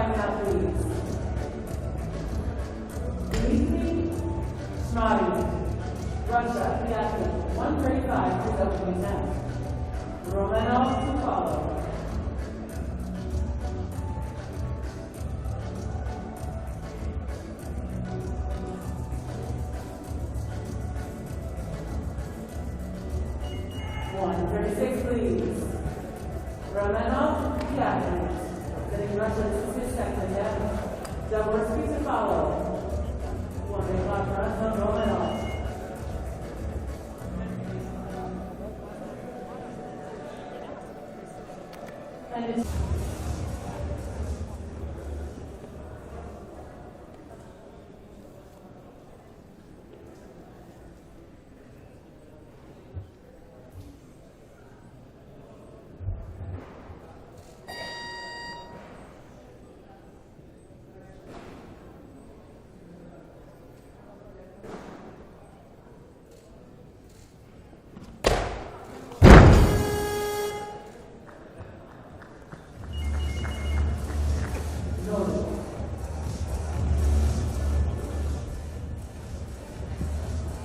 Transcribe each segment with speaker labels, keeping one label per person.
Speaker 1: 5 now, please. Dmitry Shmari, Russia, the athlete, 135 is opening next. Romanov to follow. Please. Romanov, the athlete, getting Russia to his second down. Zaborski to follow. 1 o'clock run from Romanov. And it's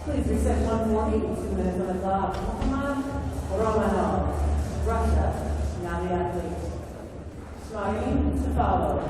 Speaker 1: please reset 140, 2 minutes on the clock. Muhammad Romanov, Russia, now the athlete. Shmarim to follow.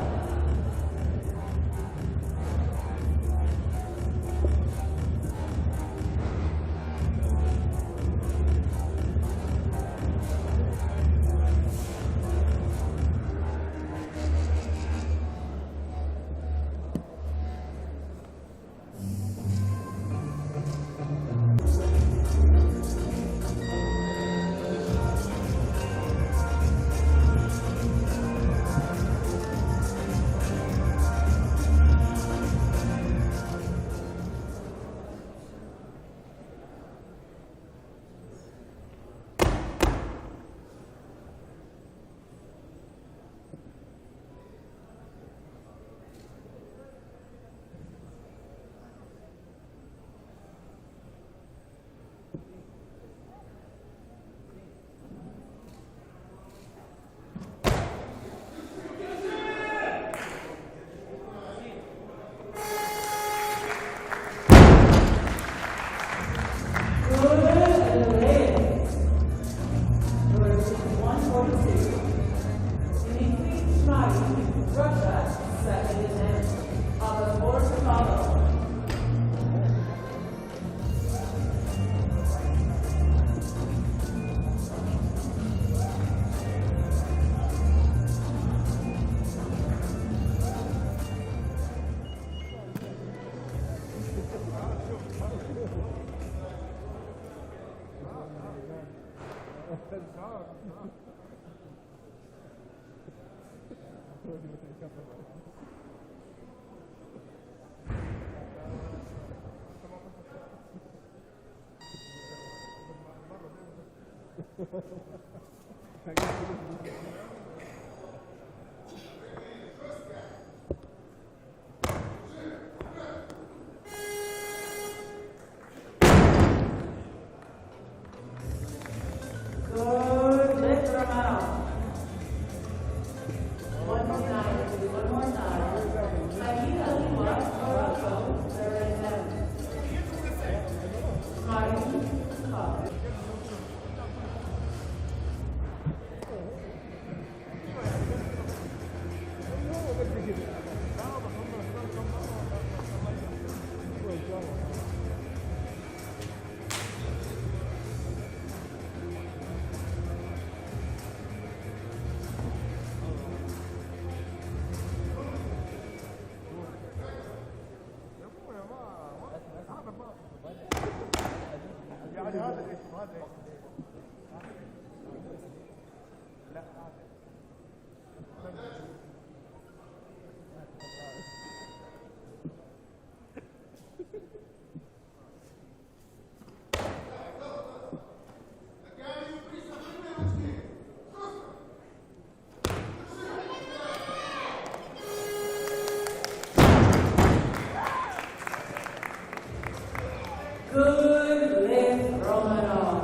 Speaker 1: Good lift, Romanov.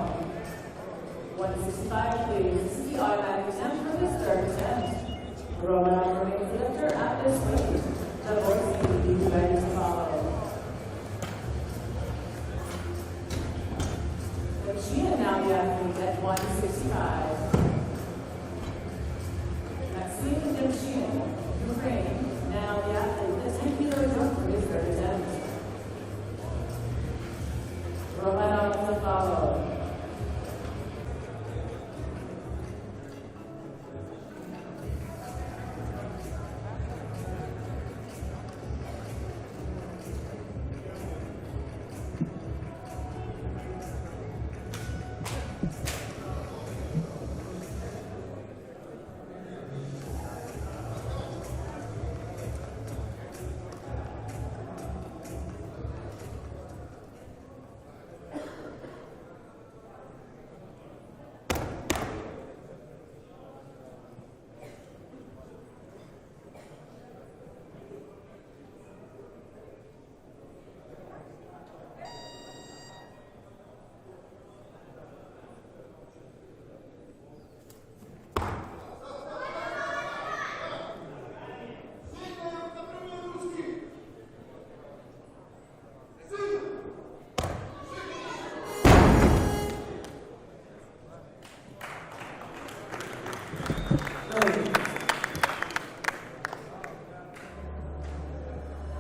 Speaker 1: 165. Maxime Demchino, Ukraine. Now the athlete, the 10-meter jumper is represented. Romanov Zavallo.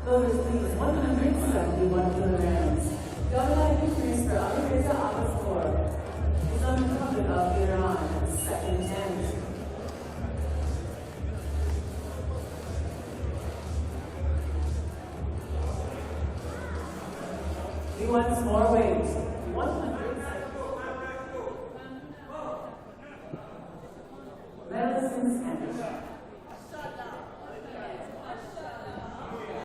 Speaker 1: Voters, please, 171 kilograms. Governor victories for Alireza Abbaspour, Islamic Republic of Iran, second tent. He wants more weight. 100. Medicine Spanish.